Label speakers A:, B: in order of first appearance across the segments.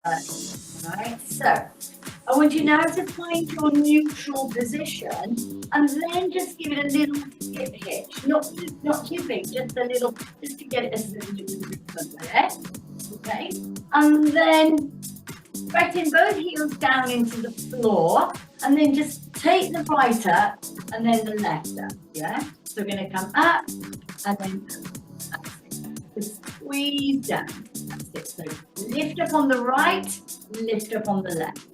A: Right, so I want you now to find your neutral position and then just give it a little hip hitch, not too big, just a little, just to get it a little bit there. Okay, and then pressing both heels down into the floor, and then just take the right up and then the left up. Yeah, so we're going to come up and then up. Just squeeze down. That's it. So lift up on the right, lift up on the left,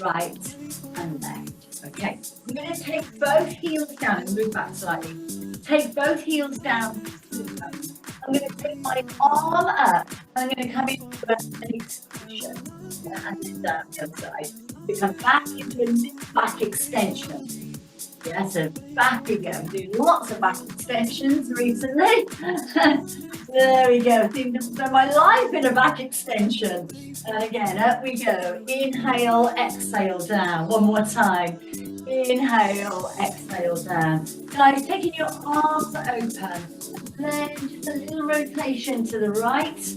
A: right and left. Okay, we're going to take both heels down and move back slightly. Take both heels down. I'm going to take my arm up. I'm going to come into an extension. And then down the other side. We come back into a little back extension. Yeah, so back we go. I'm doing lots of back extensions recently. There we go. I think I've spent my life in a back extension. And again, up we go. Inhale, exhale down. One more time. Inhale, exhale down. Guys, taking your arms open. And then just a little rotation to the right.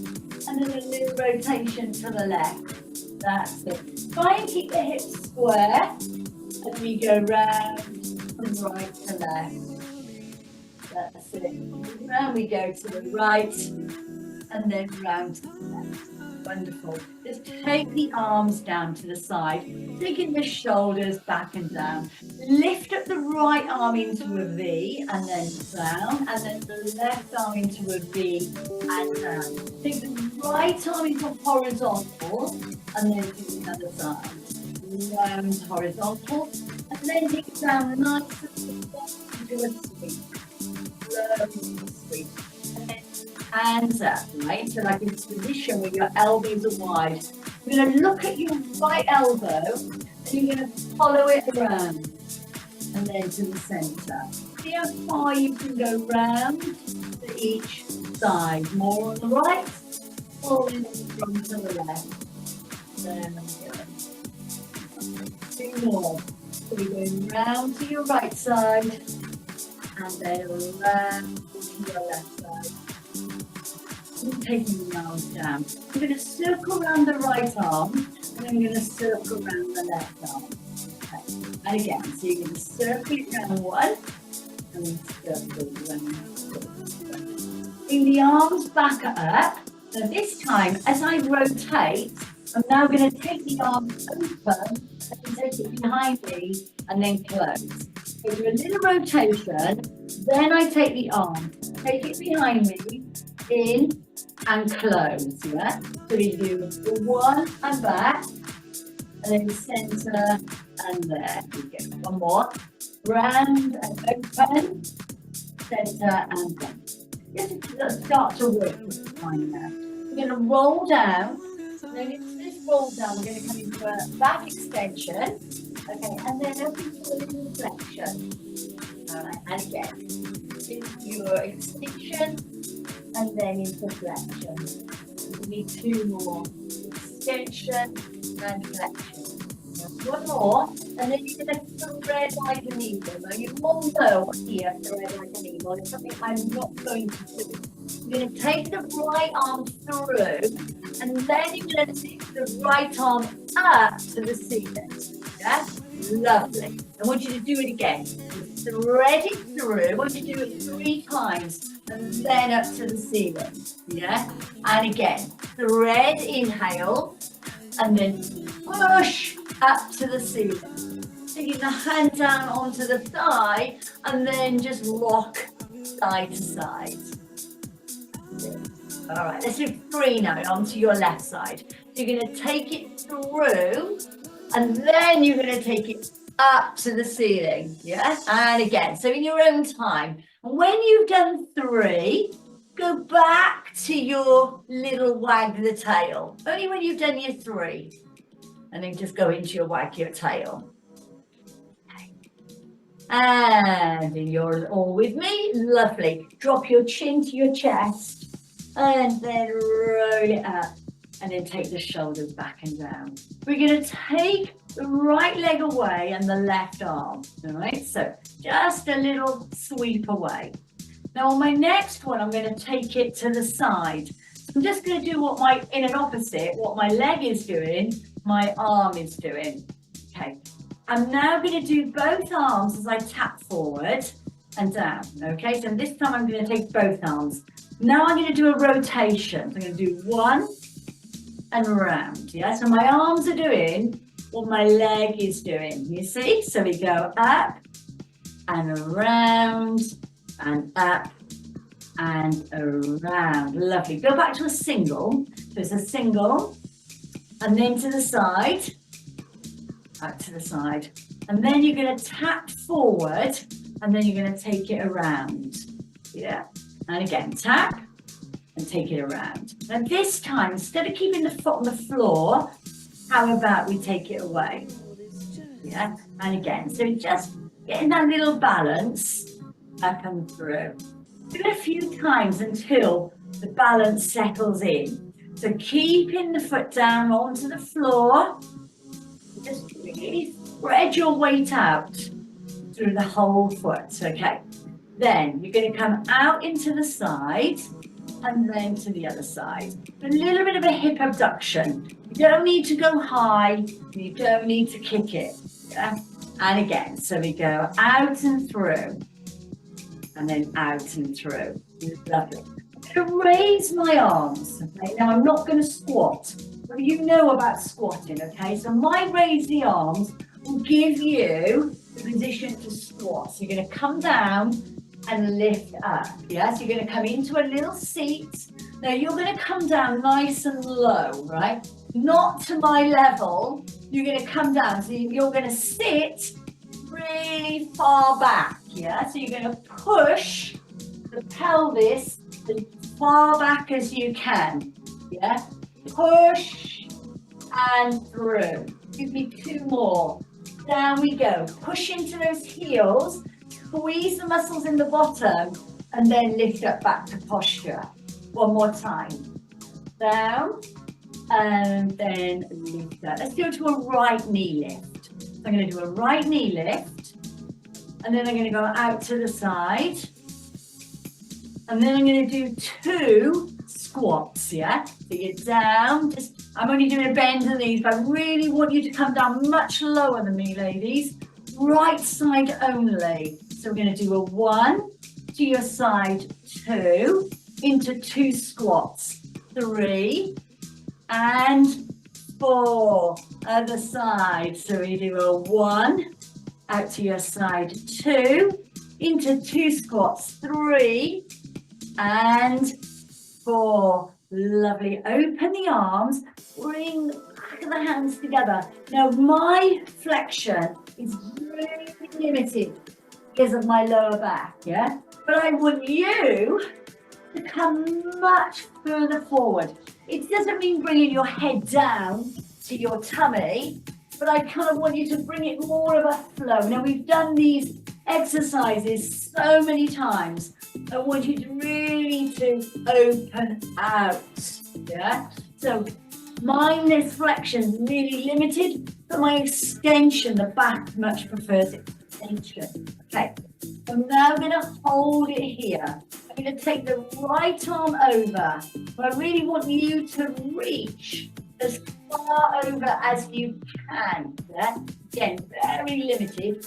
A: And then a little rotation to the left. That's it. Try and keep the hips square as we go round from right to left. That's it. Round we go to the right and then round to the left. Wonderful. Just take the arms down to the side, taking the shoulders back and down. Lift up the right arm into a V and then down, and then the left arm into a V and down. Take the right arm into horizontal and then to the other side. Round horizontal and then take it down nice and into a sweep. Slow sweep. And then hands up, right? So like in this position where your elbows are wide. You're going to look at your right elbow and you're going to follow it around and then to the centre. See how far you can go round to each side. More on the right, or from to the left. There we go. Two more. So we're going round to your right side and then around to your left side. Taking the arms down. I'm going to circle around the right arm and I'm going to circle around the left arm. Okay. And again, so you're going to circle it around one and then circle around. Bring the arms back up. Now this time, as I rotate, I'm now going to take the arms open and take it behind me and then close. So do a little rotation, then I take the arm, take it behind me, in and close, yeah? So we do the one and back, and then centre and there. We go. One more. Round and open, centre and then. Just start to work with the line now. We're going to roll down, and then into this roll down, we're going to come into a back extension, okay, and then up into a little flexion. All right, and again, into your extension, and then into flexion. We need two more. Extension and flexion. One more, and then you're going to thread like a needle. Now you all know here, thread like a needle. It's something I'm not going to do. You're going to take the right arm through, and then you're going to take the right arm up to the ceiling. Yeah? Lovely. I want you to do it again. Thread it through. I want you to do it 3 times. And then up to the ceiling, yeah? And again, thread, inhale, and then push up to the ceiling. Taking the hand down onto the thigh, and then just rock side to side. All right, let's do 3 now, onto your left side. So you're gonna take it through, and then you're gonna take it up to the ceiling, yeah? And again, so in your own time. When you've done 3, go back to your little wag the tail. Only when you've done your 3. And then just go into your wag your tail. And you're all with me. Lovely. Drop your chin to your chest. And then roll it up. And then take the shoulders back and down. We're going to take the right leg away and the left arm. All right, so just a little sweep away. Now on my next one, I'm going to take it to the side. So I'm just going to do in an opposite, what my leg is doing, my arm is doing. Okay. I'm now going to do both arms as I tap forward and down. Okay, so this time I'm going to take both arms. Now I'm going to do a rotation. So I'm going to do one and round. Yeah, so my arms are doing what my leg is doing. You see? So we go up and around and up and around. Lovely. Go back to a single. So it's a single and then to the side. Back to the side. And then you're going to tap forward and then you're going to take it around. Yeah. And again, tap and take it around. And this time, instead of keeping the foot on the floor, how about we take it away? Yeah. And again, so just getting that little balance up and through. Do it a few times until the balance settles in. So keeping the foot down onto the floor. Just really spread your weight out through the whole foot, okay? Then you're going to come out into the side and then to the other side. A little bit of a hip abduction. You don't need to go high, you don't need to kick it. Yeah? And again, so we go out and through, and then out and through. Lovely. I'm going to raise my arms. Okay? Now I'm not going to squat. You know about squatting, okay? So my raise the arms will give you the position to squat. So you're going to come down and lift up, yeah? So you're going to come into a little seat. Now you're going to come down nice and low, right? Not to my level. You're going to come down. So you're going to sit really far back, yeah? So you're going to push the pelvis as far back as you can, yeah? Push and through. Give me two more. Down we go. Push into those heels. Squeeze the muscles in the bottom and then lift up back to posture. One more time. Down and then lift up. Let's go to a right knee lift. So I'm going to do a right knee lift and then I'm going to go out to the side. And then I'm going to do two squats, yeah? So you're down, I'm only doing a bend in these, but I really want you to come down much lower than me, ladies. Right side only. So we're going to do a one to your side, two, into two squats, three, and four, other side. So we do a one, out to your side, two, into two squats, three, and four. Lovely. Open the arms, bring the back of the hands together. Now my flexion is really limited because of my lower back, yeah? But I want you to come much further forward. It doesn't mean bringing your head down to your tummy, but I kind of want you to bring it more of a flow. Now we've done these exercises so many times. I want you to really open out, yeah? So mindless flexion, really limited, but my extension, the back much prefers extension. Okay, I'm now going to hold it here. I'm going to take the right arm over, but I really want you to reach as far over as you can, yeah? Again, very limited.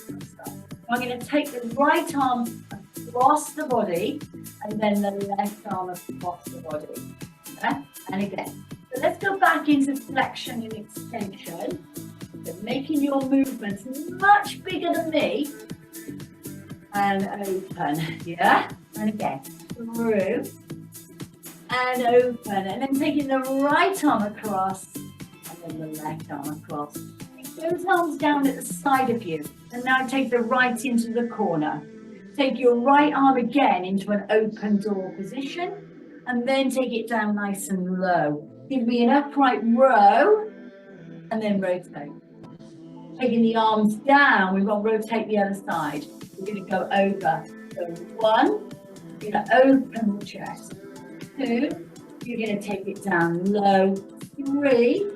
A: I'm going to take the right arm across the body and then the left arm across the body. Yeah? And again, so let's go back into flexion and extension. So making your movements much bigger than me. And open, yeah? And again, through and open. And then taking the right arm across and then the left arm across. Those arms down at the side of you. And now take the right into the corner. Take your right arm again into an open door position. And then take it down nice and low. Give me an upright row. And then rotate. Taking the arms down, we're going to rotate the other side. We're going to go over. So one, you're going to open the chest. Two, you're going to take it down low. Three,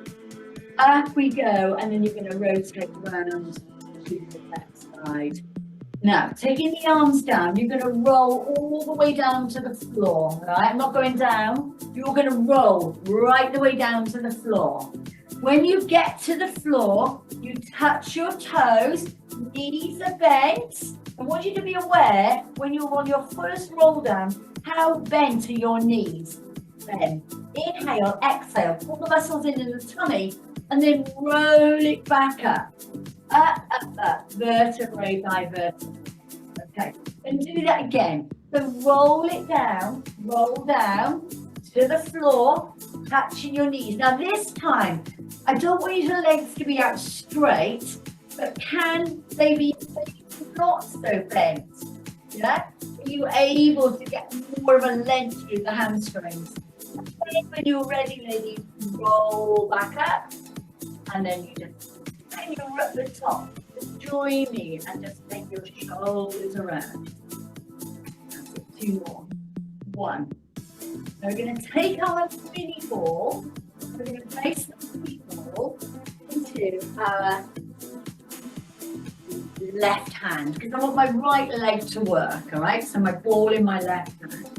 A: up we go. And then you're going to rotate around to the left side. Now, taking the arms down, you're going to roll all the way down to the floor, right? I'm not going down. You're going to roll right the way down to the floor. When you get to the floor, you touch your toes, knees are bent. I want you to be aware when you're on your first roll down, how bent are your knees? Then inhale, exhale, pull the muscles in the tummy, and then roll it back up. Up, vertebrae by vertebrae. Okay, and do that again. So roll it down to the floor, touching your knees. Now this time, I don't want your legs to be out straight, but can they be not so bent? Yeah? Are you able to get more of a length through the hamstrings? And when you're ready, ladies, roll back up, and then you just, when you're at the top, just join me and just take your shoulders around. That's it. 2 more. 1. Now we're going to take our mini ball. We're going to place the mini ball into our left hand, because I want my right leg to work, all right? So my ball in my left hand.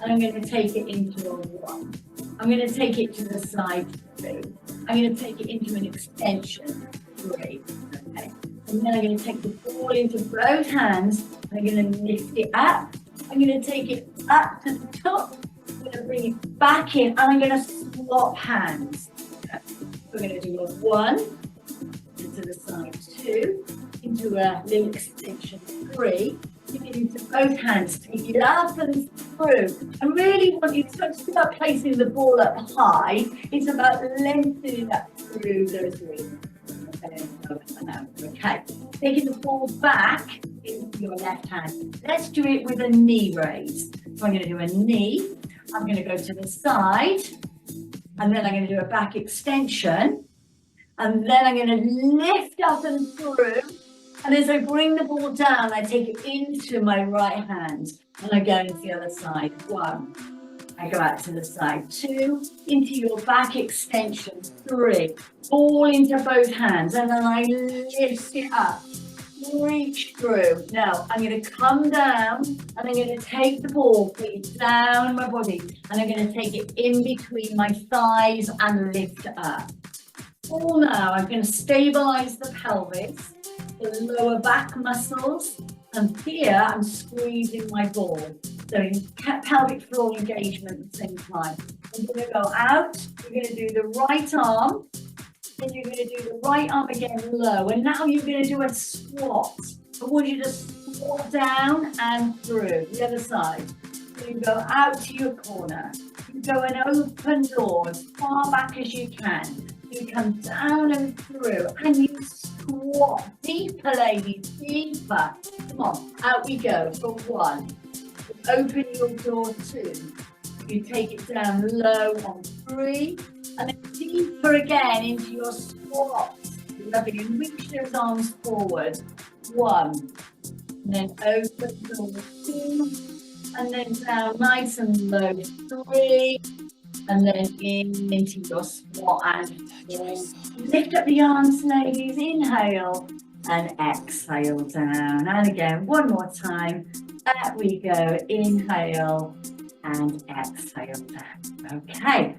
A: And I'm going to take it into a 1. I'm going to take it to the side 2. I'm going to take it into an extension 3. Okay. And then I'm going to take the ball into both hands. I'm going to lift it up. I'm going to take it up to the top. I'm going to bring it back in, and I'm going to swap hands. Okay. We're going to do a 1 into the side 2, into a little extension 3. Take it into both hands, take it up and through. I really want you to, it's not just about placing the ball up high, it's about lengthening up through those rings. Okay, taking the ball back into your left hand. Let's do it with a knee raise. So I'm going to do a knee, I'm going to go to the side, and then I'm going to do a back extension, and then I'm going to lift up and through. And as I bring the ball down, I take it into my right hand, and I go into the other side. 1, I go out to the side. 2, into your back extension. 3, ball into both hands, and then I lift it up, reach through. Now I'm going to come down, and I'm going to take the ball, put it down my body, and I'm going to take it in between my thighs and lift it up. All now, I'm going to stabilize the pelvis, the lower back muscles, and here I'm squeezing my ball. So you get pelvic floor engagement at the same time. I'm going to go out, you're going to do the right arm, then you're going to do the right arm again low, and now you're going to do a squat. I want you to squat down and through the other side. So you go out to your corner, you go and open doors far back as you can. You come down and through, and you squat deeper, ladies, deeper. Come on, out we go for 1. Open your door 2. You take it down low on 3, and then deeper again into your squat. Lovely, and reach those arms forward. 1, and then open door 2, and then down nice and low 3. And then in into your squat and lift up the arms, ladies. Inhale and exhale down. And again, 1 more time. Up we go. Inhale and exhale down. Okay.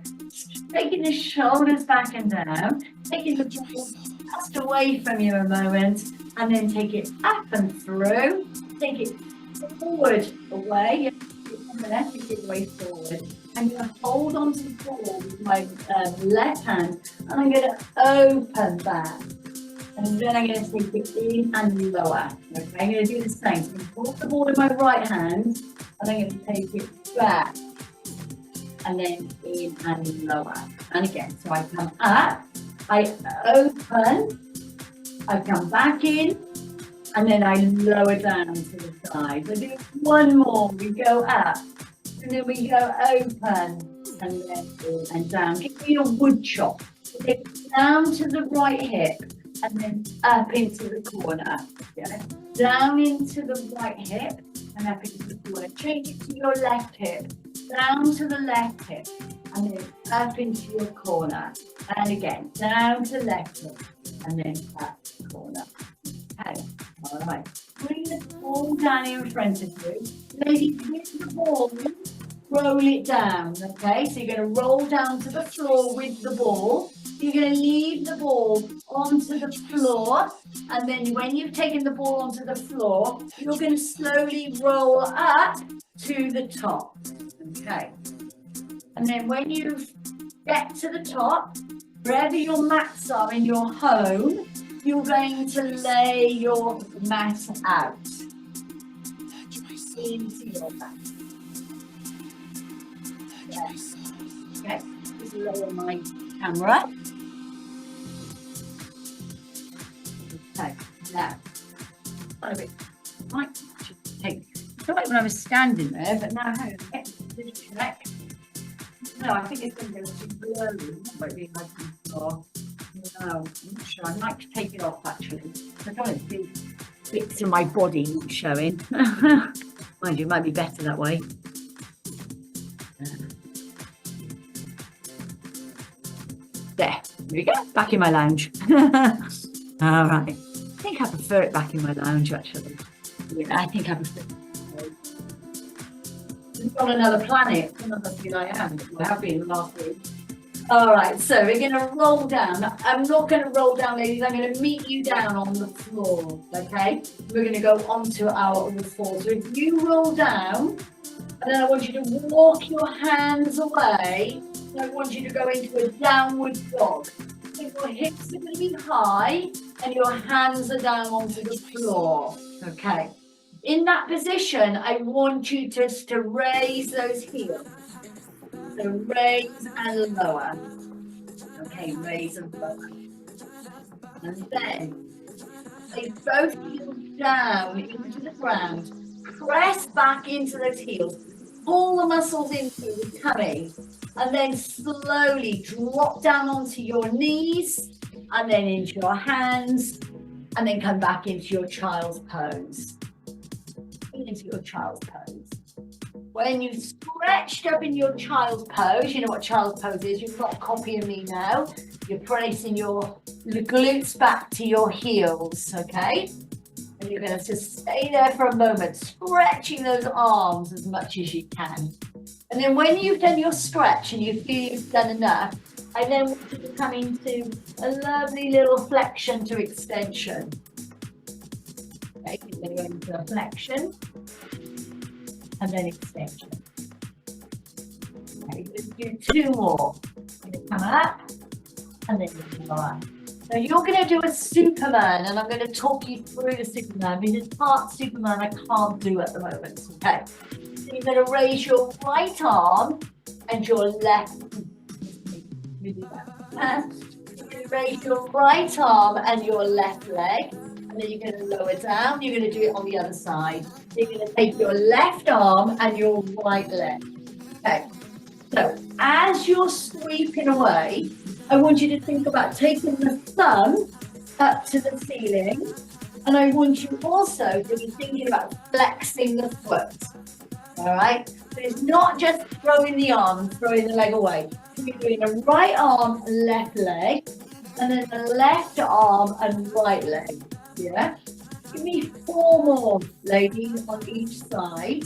A: Taking the shoulders back and down. Taking the ball just away from you a moment. And then take it up and through. Take it forward away. On the left, take it away forward. I'm going to hold on to the ball with my left hand, and I'm going to open that. And then I'm going to take it in and lower. Okay, I'm going to do the same. So I'm going to hold the ball in my right hand, and I'm going to take it back. And then in and lower. And again, so I come up, I open, I come back in, and then I lower down to the side. So do 1 more, we go up. And then we go open, and then in and down. Give me a wood chop. Take it down to the right hip, and then up into the corner. Yeah. Down into the right hip, and up into the corner. Change it to your left hip. Down to the left hip, and then up into your corner. And again, down to left hip, and then up the corner. Okay, all right. Bring the ball down in front of you. Ladies, with the ball, roll it down, okay? So you're going to roll down to the floor with the ball. You're going to leave the ball onto the floor. And then when you've taken the ball onto the floor, you're going to slowly roll up to the top, okay? And then when you get to the top, wherever your mats are in your home, you're going to lay your mat out into your mat. Okay, just lower my camera. Okay, now, I might take, I feel like when I was standing there, but now hang on, did you check? No, I think it's going to go too blurry. It might be like before. No, I'm not sure. I might take it off actually. I don't want to see bits of my body not showing. Mind you, it might be better that way. There we go, back in my lounge. All right, I think I prefer it back in my lounge actually. Yeah, I think I prefer it. On another planet, I have been last week. All right, so we're going to roll down. I'm not going to roll down, ladies. I'm going to meet you down on the floor, okay? We're going to go onto our floor. So if you roll down, and then I want you to walk your hands away. And I want you to go into a downward dog. So your hips are going to be high, and your hands are down onto the floor, okay? In that position, I want you just to raise those heels. So raise and lower. Okay, raise and lower. And then take both heels down into the ground. Press back into those heels. Pull the muscles into the tummy. And then slowly drop down onto your knees. And then into your hands. And then come back into your child's pose. Into your child's pose. When you've stretched up in your child's pose, you know what child's pose is, you're not copying me now, you're placing your glutes back to your heels, okay? And you're going to just stay there for a moment, stretching those arms as much as you can. And then when you've done your stretch and you feel you've done enough, I then want you to come into a lovely little flexion to extension. Okay, you're going to go into a flexion and then extension. Okay, let's do two more. You're going to come up and then you're going to go up. Now you're going to do a Superman, and I'm going to talk you through the Superman. Because part Superman I can't do at the moment. Okay, so you're going to raise your right arm and your left. You do that. You're going to raise your right arm and your left leg. And then you're going to lower down. You're going to do it on the other side. You're going to take your left arm and your right leg. Okay. So as you're sweeping away, I want you to think about taking the thumb up to the ceiling. And I want you also to be thinking about flexing the foot. All right. So it's not just throwing the arm, throwing the leg away. So you're doing a right arm, left leg, and then the left arm and right leg. Yeah, give me 4 more, ladies, on each side,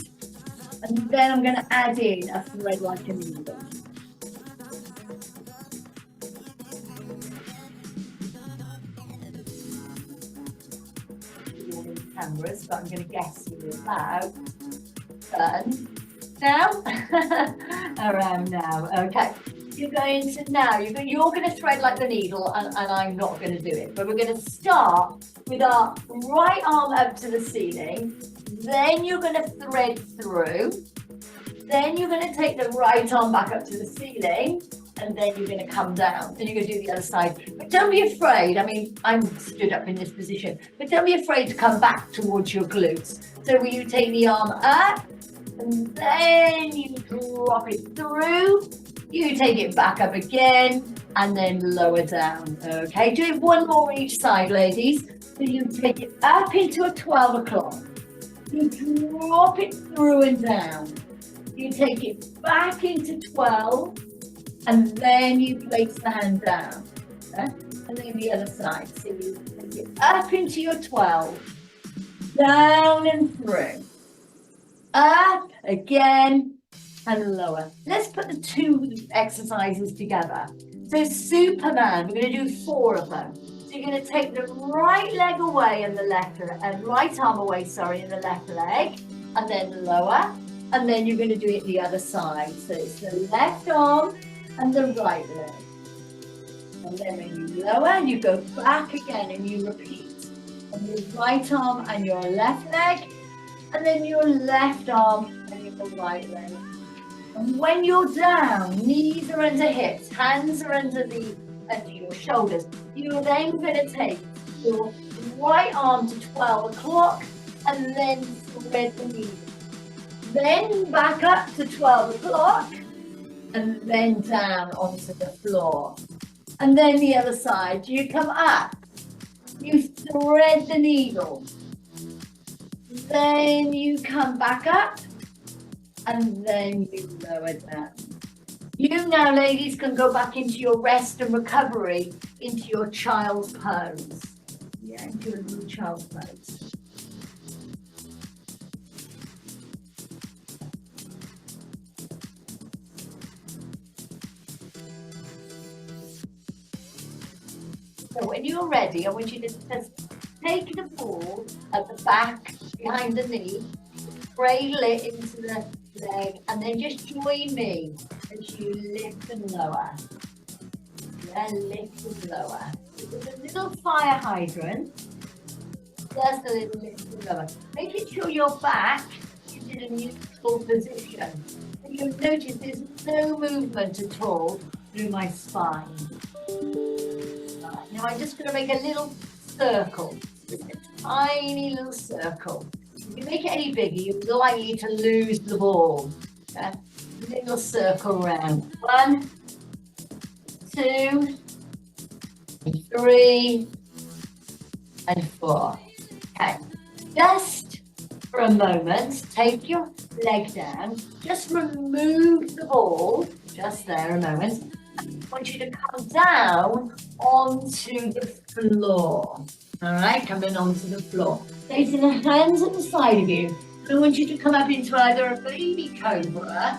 A: and then I'm going to add in a thread like a needle. Cameras, but I'm going to guess you about turn down around now. Okay. You're going to now, you're going to thread like the needle, and I'm not going to do it. But we're going to start with our right arm up to the ceiling. Then you're going to thread through. Then you're going to take the right arm back up to the ceiling. And then you're going to come down. Then you're going to do the other side. But don't be afraid. I mean, I'm stood up in this position. But don't be afraid to come back towards your glutes. So will you take the arm up? And then you drop it through. You take it back up again and then lower down. Okay, do it 1 more each side, ladies. So you take it up into a 12 o'clock. You drop it through and down. You take it back into 12 and then you place the hand down. Okay? And then the other side. So you take it up into your 12 down and through, up again and lower. Let's put the two exercises together. So Superman, we're going to do 4 of them. So you're going to take the right leg away and the right arm away, sorry, and the left leg, and then lower, and then you're going to do it the other side. So it's the left arm and the right leg. And then when you lower, you go back again and you repeat. And your right arm and your left leg, and then your left arm and your right leg. And when you're down, knees are under hips, hands are under your shoulders. You're then going to take your right arm to 12 o'clock and then thread the needle. Then back up to 12 o'clock and then down onto the floor. And then the other side, you come up, you thread the needle. Then you come back up and then you lower down. You now, ladies, can go back into your rest and recovery, into your child's pose. Yeah, into your little child's pose. So when you're ready, I want you to just take the ball at the back, behind the knee, cradle it into the leg, and then just join me as you lift and lower. Yeah, lift and lower. With a little fire hydrant, just a little lift and lower. Making sure your back is in a neutral position. And you'll notice there's no movement at all through my spine. Now I'm just going to make a little circle, just a tiny little circle. If you make it any bigger, you're likely to lose the ball. Okay? Little circle round. 1, 2, 3, and 4. Okay. Just for a moment, take your leg down. Just remove the ball. Just there a moment. I want you to come down onto the floor. All right, coming onto the floor. Placing the hands on the side of you. I want you to come up into either a baby cobra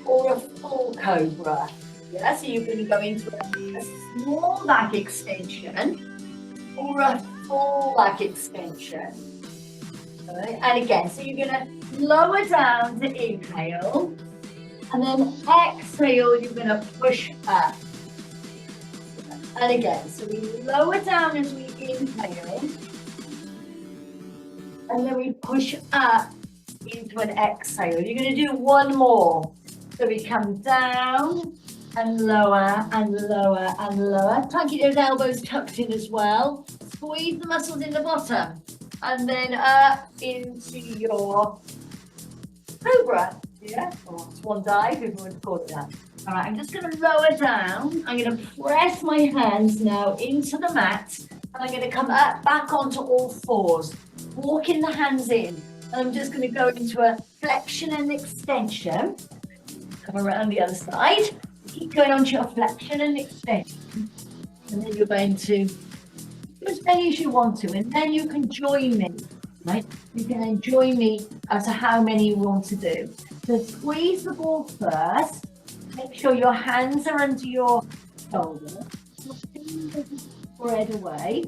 A: or a full cobra. Yeah, so you're going to go into a small back extension or a full back extension. All right, and again, so you're going to lower down to inhale. And then exhale, you're going to push up. And again, so we lower down as we inhale. And then we push up into an exhale. You're going to do one more. So we come down and lower and lower and lower. Try and keep those elbows tucked in as well. Squeeze the muscles in the bottom. And then up into your cobra. Yeah, or swan dive, if you want to call it that. All right, I'm just going to lower down. I'm going to press my hands now into the mat, and I'm going to come up back onto all fours, walking the hands in. And I'm just going to go into a flexion and extension. Come around the other side. Keep going onto your flexion and extension. And then you're going to do as many as you want to, and then you can join me. Right? You can then join me as to how many you want to do. So squeeze the ball first. Make sure your hands are under your shoulder. Your fingers spread away.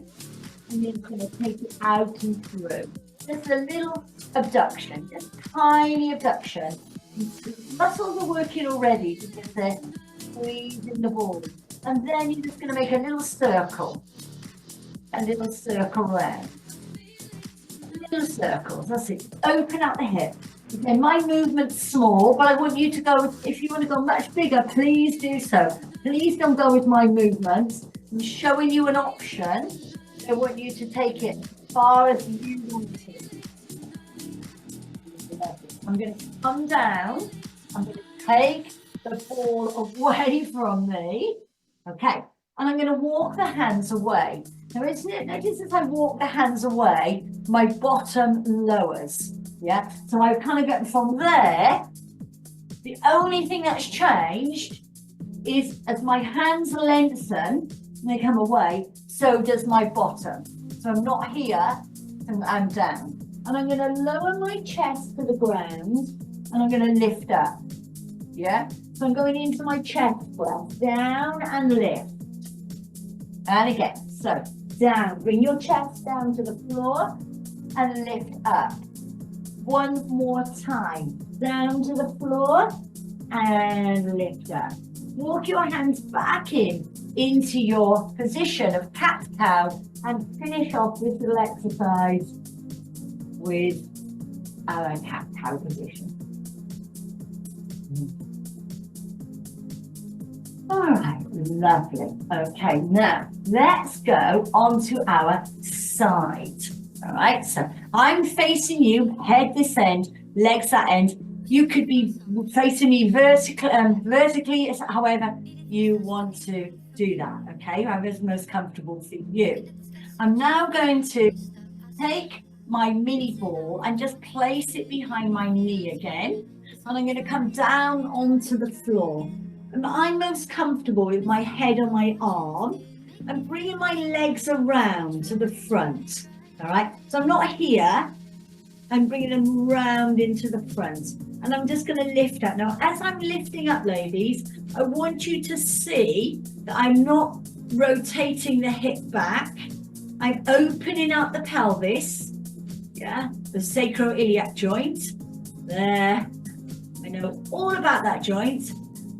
A: And you're going to take it out and through. Just a little abduction, just tiny abduction. The muscles are working already because they're squeezing the ball. And then you're just going to make a little circle. A little circle round. Little circles, that's it. Open up the hip. Okay, my movement's small, but I want you to go, if you want to go much bigger, please do so. Please don't go with my movements. I'm showing you an option. I want you to take it as far as you want to. I'm going to come down. I'm going to take the ball away from me. Okay, and I'm going to walk the hands away. Now, notice as I walk the hands away, my bottom lowers. Yeah, so I kind of get from there. The only thing that's changed is as my hands lengthen and they come away, so does my bottom. So I'm not here, and I'm down. And I'm going to lower my chest to the ground and I'm going to lift up. Yeah? So I'm going into my chest breath, down and lift. And again, so down, bring your chest down to the floor and lift up. One more time, down to the floor and lift up. Walk your hands back into your position of cat-cow and finish off this little exercise with our cat-cow position. All right, lovely. Okay, now let's go onto our side. All right, so I'm facing you, head this end, legs that end. You could be facing me vertically, however you want to do that, okay? However's most comfortable for you. I'm now going to take my mini ball and just place it behind my knee again. And I'm going to come down onto the floor. And I'm most comfortable with my head on my arm and bringing my legs around to the front. All right, so I'm not here, I'm bringing them round into the front and I'm just going to lift up. Now, as I'm lifting up, ladies, I want you to see that I'm not rotating the hip back. I'm opening up the pelvis, yeah, the sacroiliac joint. There, I know all about that joint.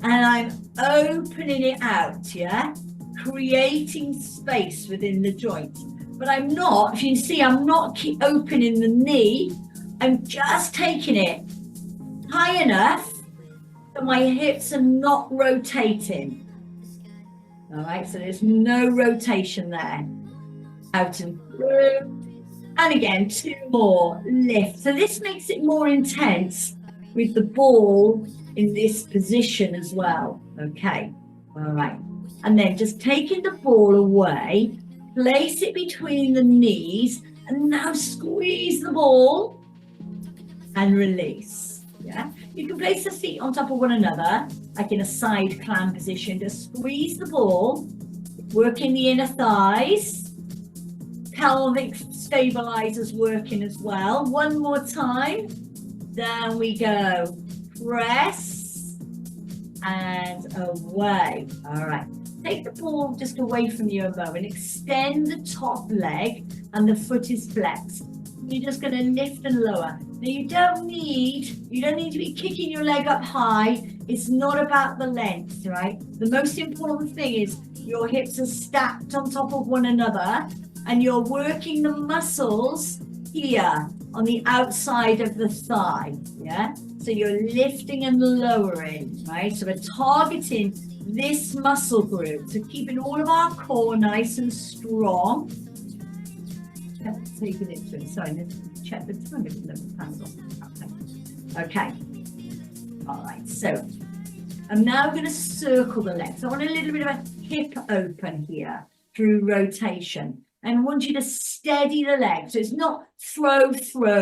A: And I'm opening it out, yeah, creating space within the joint. But I'm not, if you can see, I'm not opening the knee. I'm just taking it high enough that my hips are not rotating. All right, so there's no rotation there. Out and through. And again, 2 more, lift. So this makes it more intense with the ball in this position as well. Okay, all right. And then just taking the ball away, place it between the knees, and now squeeze the ball and release. Yeah, you can place the feet on top of one another, like in a side clam position. Just squeeze the ball, working the inner thighs. Pelvic stabilizers working as well. One more time. Down we go. Press and away. All right. Take the ball just away from you a moment. Extend the top leg and the foot is flexed. You're just going to lift and lower. Now you don't need to be kicking your leg up high. It's not about the length, right? The most important thing is your hips are stacked on top of one another and you're working the muscles here on the outside of the thigh, yeah? So you're lifting and lowering, right? So we're targeting this muscle group. So keeping all of our core nice and strong. Taking it through. Sorry, let's check the time. Okay. All right. So I'm now going to circle the legs. So I want a little bit of a hip open here through rotation. And I want you to steady the leg. So it's not throw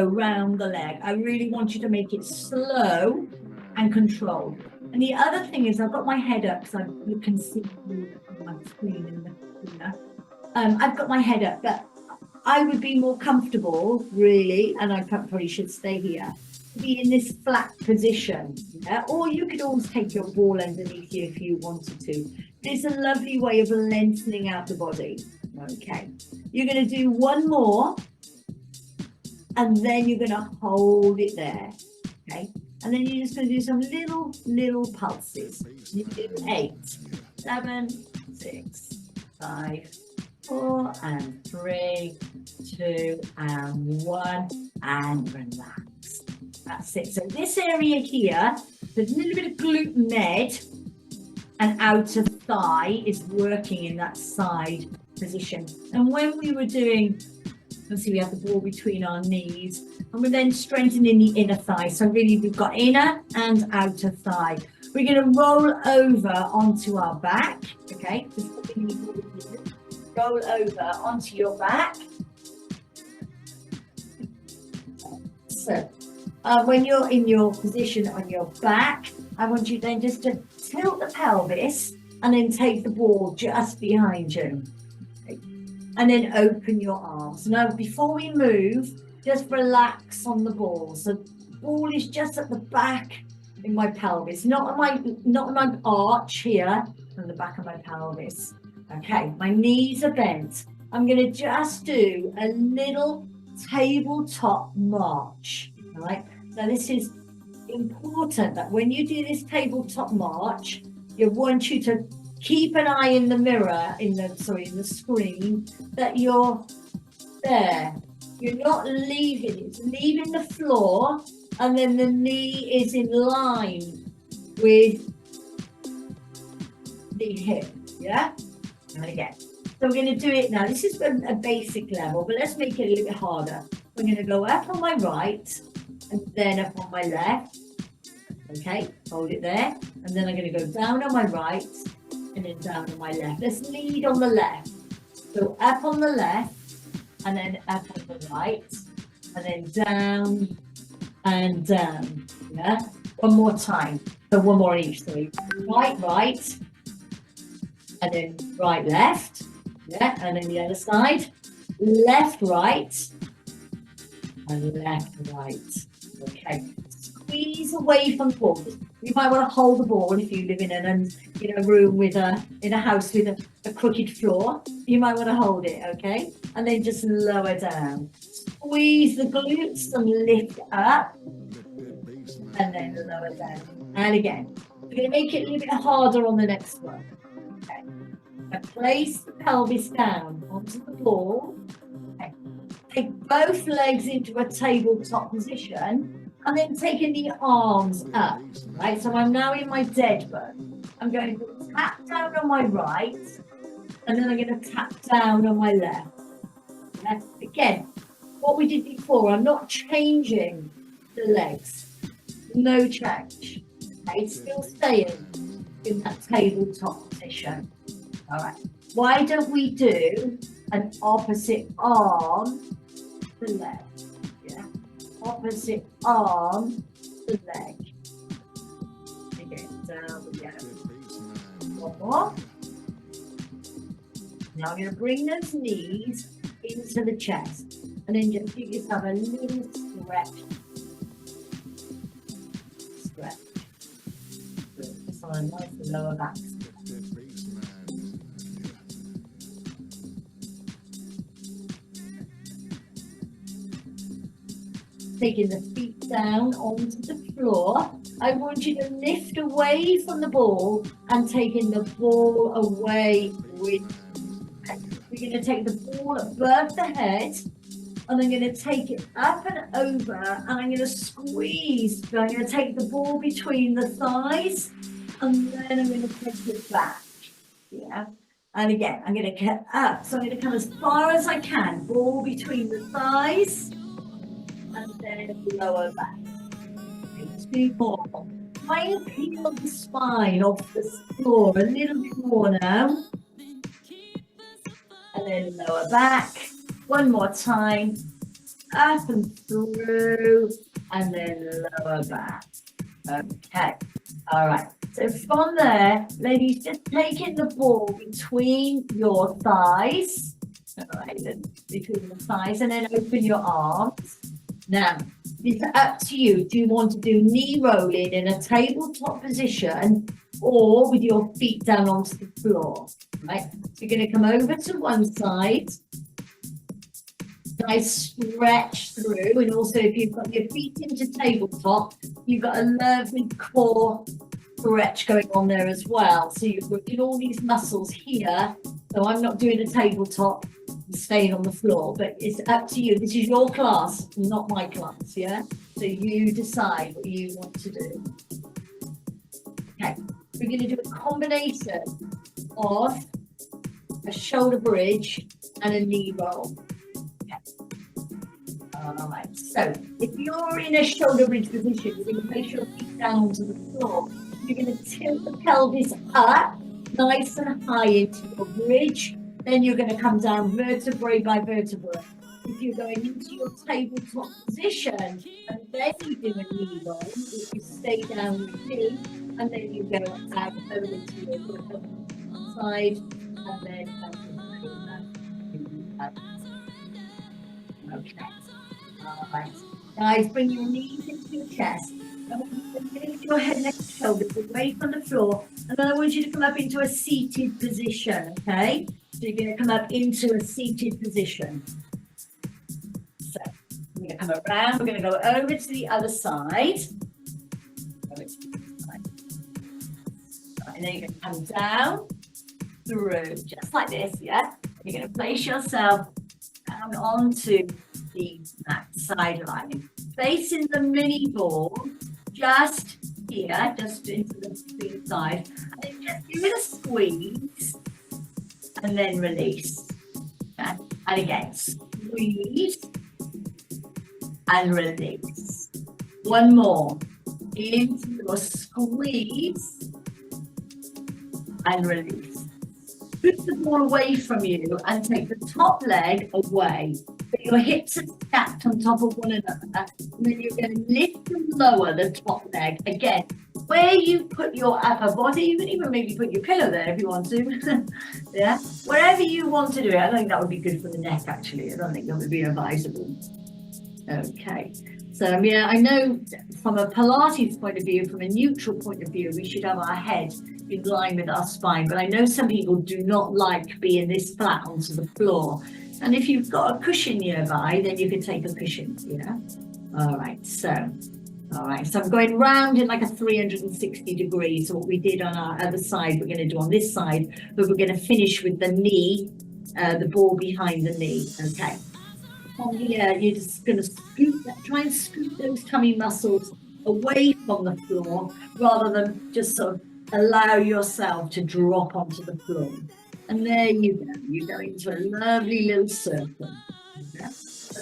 A: round the leg. I really want you to make it slow and controlled. And the other thing is I've got my head up, so you can see my screen in the corner. I've got my head up, but I would be more comfortable, really, and I probably should stay here, to be in this flat position. Yeah? Or you could always take your ball underneath you if you wanted to. It's a lovely way of lengthening out the body. Okay, you're going to do one more, and then you're going to hold it there. Okay, and then you're just going to do some little pulses. You do 8, 7, 6, 5, 4, and 3, 2, and 1, and relax. That's it. So this area here, there's a little bit of glute med and outer thigh is working in that side position. And when we were doing, let's see, we have the ball between our knees, and we're then strengthening the inner thigh. So really we've got inner and outer thigh. We're going to roll over onto our back. Okay, just roll over onto your back. So when you're in your position on your back, I want you then just to tilt the pelvis and then take the ball just behind you. And then open your arms. Now, before we move, just relax on the ball. So the ball is just at the back in my pelvis, not in my arch here, on the back of my pelvis. Okay, my knees are bent. I'm going to just do a little tabletop march. All right. Now this is important that when you do this tabletop march, you want you to keep an eye in the mirror, in the screen, that you're there. You're not leaving it. It's leaving the floor, and then the knee is in line with the hip. Yeah? And again. So we're going to do it now. This is a basic level, but let's make it a little bit harder. We're going to go up on my right, and then up on my left. Okay, hold it there. And then I'm going to go down on my right, and then down on my left. Let's lead on the left. So up on the left, and then up on the right, and then down and down. Yeah, one more time. So one more each. So right, and then right, left. Yeah, and then the other side. Left, right, and left, right. Okay. Squeeze away from the ball. You might want to hold the ball if you live in a room with in a house with a crooked floor. You might want to hold it, okay? And then just lower down. Squeeze the glutes and lift up, and then lower down. And again, we're going to make it a little bit harder on the next one. Okay. Now place the pelvis down onto the ball. Okay. Take both legs into a tabletop position. And then taking the arms up, right? So I'm now in my dead bug. I'm going to tap down on my right, and then I'm going to tap down on my left. And again, what we did before, I'm not changing the legs. No change. Okay, still staying in that tabletop position. All right. Why don't we do an opposite arm to left? Opposite arm to leg. Again, down again. One more. Now I'm going to bring those knees into the chest, and then just give yourself a little stretch. Stretch. Just on a nice lower back. Taking the feet down onto the floor. I want you to lift away from the ball and taking the ball away with you. We're going to take the ball above the head, and I'm going to take it up and over, and I'm going to squeeze. So I'm going to take the ball between the thighs, and then I'm going to take it back. Yeah. And again, I'm going to get up. So I'm going to come as far as I can. Ball between the thighs. And then lower back. Okay, 2 more. Try and peel the spine off the floor a little bit more now. And then lower back. One more time. Up and through. And then lower back. Okay. All right. So from there, ladies, just taking the ball between your thighs. All right. Then between the thighs, and then open your arms. Now, it's up to you. Do you want to do knee rolling in a tabletop position or with your feet down onto the floor? Right? So you're going to come over to one side. Nice stretch through. And also, if you've got your feet into tabletop, you've got a lovely core stretch going on there as well. So you're working all these muscles here. So I'm not doing a tabletop. Staying on the floor, but it's up to you. This is your class, not my class, yeah? So you decide what you want to do. Okay, we're going to do a combination of a shoulder bridge and a knee roll. Okay. All right, so if you're in a shoulder bridge position, you're going to place your feet down to the floor. You're going to tilt the pelvis up, nice and high into your bridge. Then you're going to come down vertebrae by vertebrae. If you're going into your tabletop position, and then you do a knee roll, you stay down with knee, and then you go out over to your side, and then up. Okay. All right. Guys, bring your knees into your chest. I want you to lift your head, neck, and shoulders away from the floor. And then I want you to come up into a seated position, okay? So you're going to come up into a seated position. So we're going to come around. We're going to go over to the other side. Over to the other side. Right, and then you're going to come down through, just like this, yeah? You're going to place yourself down onto the mat sideline, facing the mini ball, just here, just into the side, and then just give it a squeeze, and then release. Okay? And again, squeeze, and release. One more, into your squeeze, and release. Put the ball away from you and take the top leg away. So your hips are stacked on top of one another. And then you're going to lift and lower the top leg. Again, where you put your upper body, you can even maybe put your pillow there if you want to. Yeah, wherever you want to do it. I don't think that would be good for the neck, actually. I don't think that would be advisable. Okay. So, yeah, I know from a Pilates point of view, from a neutral point of view, we should have our head in line with our spine. But I know some people do not like being this flat onto the floor. And if you've got a cushion nearby, then you can take a cushion, yeah? All right, so I'm going round in like a 360 degrees. So what we did on our other side, we're going to do on this side, but we're going to finish with the knee, the ball behind the knee, okay? From here, you're just going to try and scoot those tummy muscles away from the floor rather than just sort of allow yourself to drop onto the floor. And there you go. You go into a lovely little circle. Okay?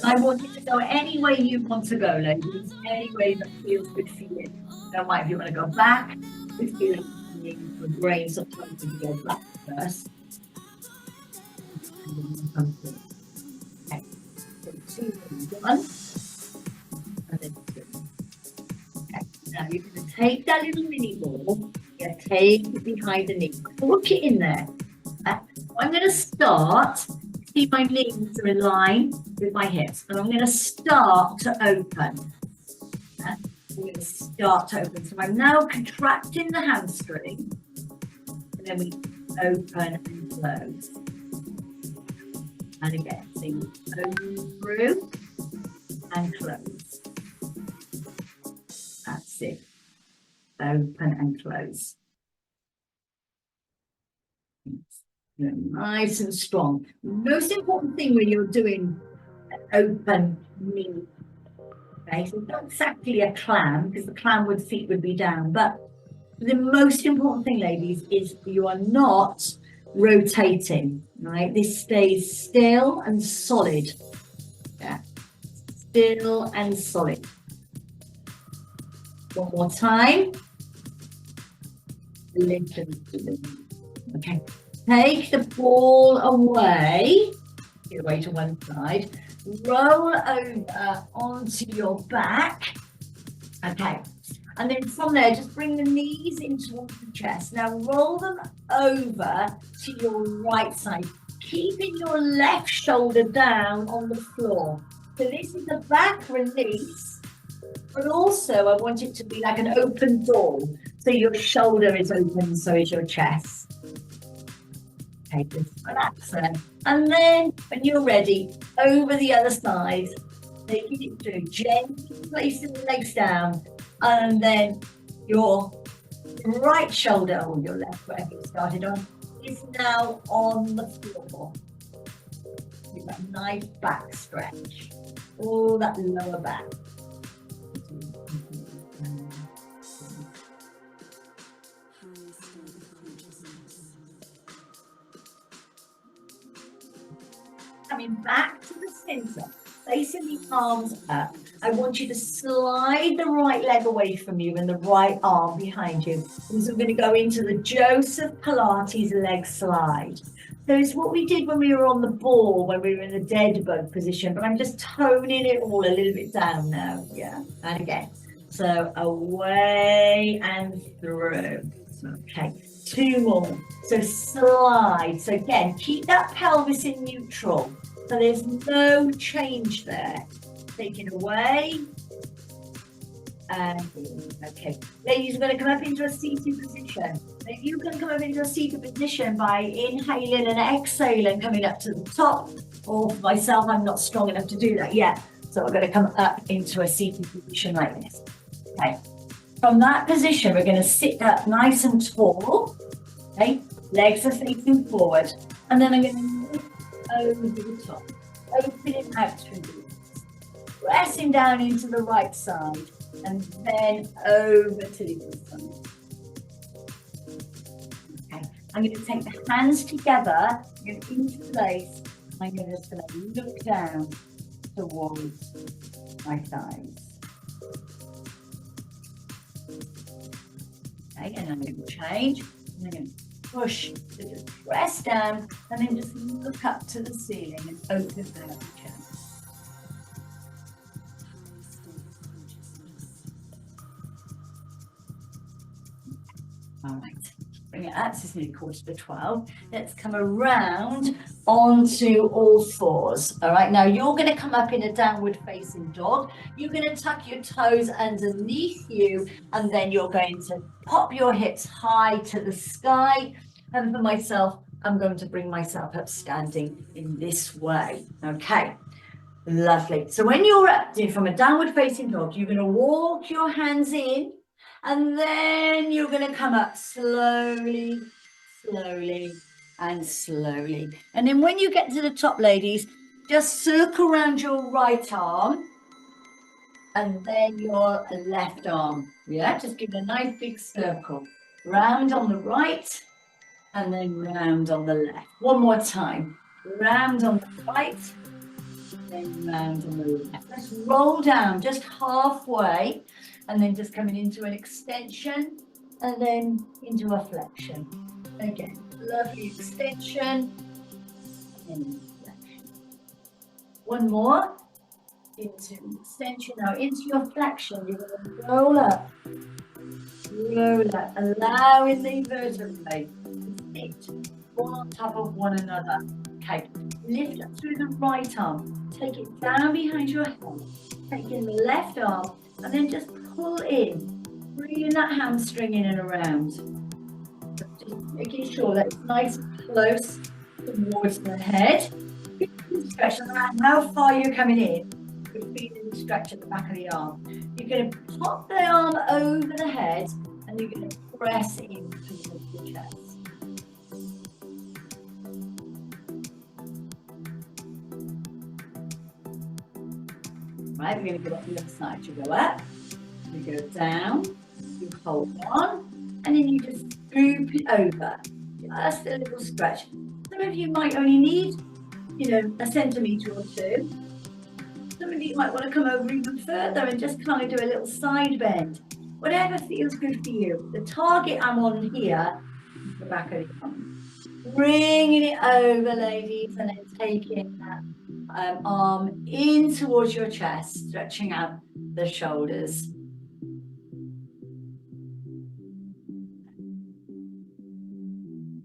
A: I want you to go any way you want to go, ladies. Any way that feels good for you. Don't mind if you want to go back. It's feeling your brain sometimes to go back first. Okay. So 2, 1, and then 2. Okay. Now you're going to take that little mini ball. Yeah, take it behind the knee. Hook it in there. I'm going to start. See, my knees are in line with my hips, and I'm going to start to open. I'm going to start to open. So I'm now contracting the hamstring, and then we open and close. And again, so you open through and close. That's it. Open and close. Nice and strong. Most important thing when you're doing an open knee, okay, so not exactly a clam, because the clam feet would be down, but the most important thing, ladies, is you are not rotating, right? This stays still and solid. Yeah, still and solid. One more time. Lift and lift. Okay. Take the ball away, get away to one side, roll over onto your back, okay, and then from there, just bring the knees in towards the chest. Now roll them over to your right side, keeping your left shoulder down on the floor. So this is the back release, but also I want it to be like an open door, so your shoulder is open, so is your chest. Take this relaxer, and then when you're ready, over the other side, taking it through, gently placing the legs down, and then your right shoulder, or your left, whatever you started on, is now on the floor. With that nice back stretch, all that lower back. Coming back to the center, facing the arms up. I want you to slide the right leg away from you and the right arm behind you. And so we're going to go into the Joseph Pilates leg slide. So it's what we did when we were on the ball, when we were in the dead bug position, but I'm just toning it all a little bit down now. Yeah, and again. So away and through. Okay, 2 more. So slide. So again, keep that pelvis in neutral. So there's no change there. Take it away. And okay, ladies, we're going to come up into a seated position. Now you can come up into a seated position by inhaling and exhaling, coming up to the top. Or for myself, I'm not strong enough to do that yet. So we're going to come up into a seated position like this. Okay. From that position, we're going to sit up nice and tall. Okay. Legs are facing forward. And then I'm going to lift over the top. Opening out through the legs. Pressing down into the right side. And then over to the other side. Okay, I'm going to take the hands together, I'm going to interlace, I'm just going to look down towards my thighs. Okay, and I'm going to change, I'm going to push, so just press down, and then just look up to the ceiling and open out the chest. All right, bring it up, this is nearly 11:45. Let's come around onto all fours. All right, now you're going to come up in a downward facing dog. You're going to tuck your toes underneath you, and then you're going to pop your hips high to the sky. And for myself, I'm going to bring myself up standing in this way. Okay, lovely. So when you're up from a downward facing dog, you're going to walk your hands in. And then you're going to come up slowly, slowly, and slowly. And then when you get to the top, ladies, just circle around your right arm and then your left arm. Yeah, just give it a nice big circle. Round on the right and then round on the left. One more time. Round on the right, then round on the left. Let's roll down just halfway. And then just coming into an extension and then into a flexion. Again, lovely extension and flexion. One more, into extension. Now into your flexion, you're going to roll up, allowing the vertebrae to sit one on top of one another. Okay, lift up through the right arm, take it down behind your head, taking the left arm, and then just pull in, bringing that hamstring in and around. Just making sure that it's nice and close towards the head. Stretch, no matter how far you're coming in, you're feeling the stretch at the back of the arm. You're going to pop the arm over the head and you're going to press in towards the chest. Right, we're going to go up the other side. You go up. You go down, you hold on, and then you just scoop it over. Just a little stretch. Some of you might only need, a centimetre or two. Some of you might want to come over even further and just kind of do a little side bend. Whatever feels good for you. The target I'm on here is the back of the arm. Bringing it over, ladies, and then taking that arm in towards your chest, stretching out the shoulders.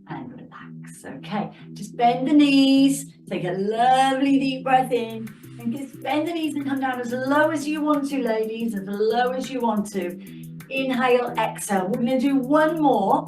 A: And relax. Okay, just bend the knees, take a lovely deep breath in, and just bend the knees and come down as low as you want to, ladies, as low as you want to. Inhale, exhale. We're going to do one more.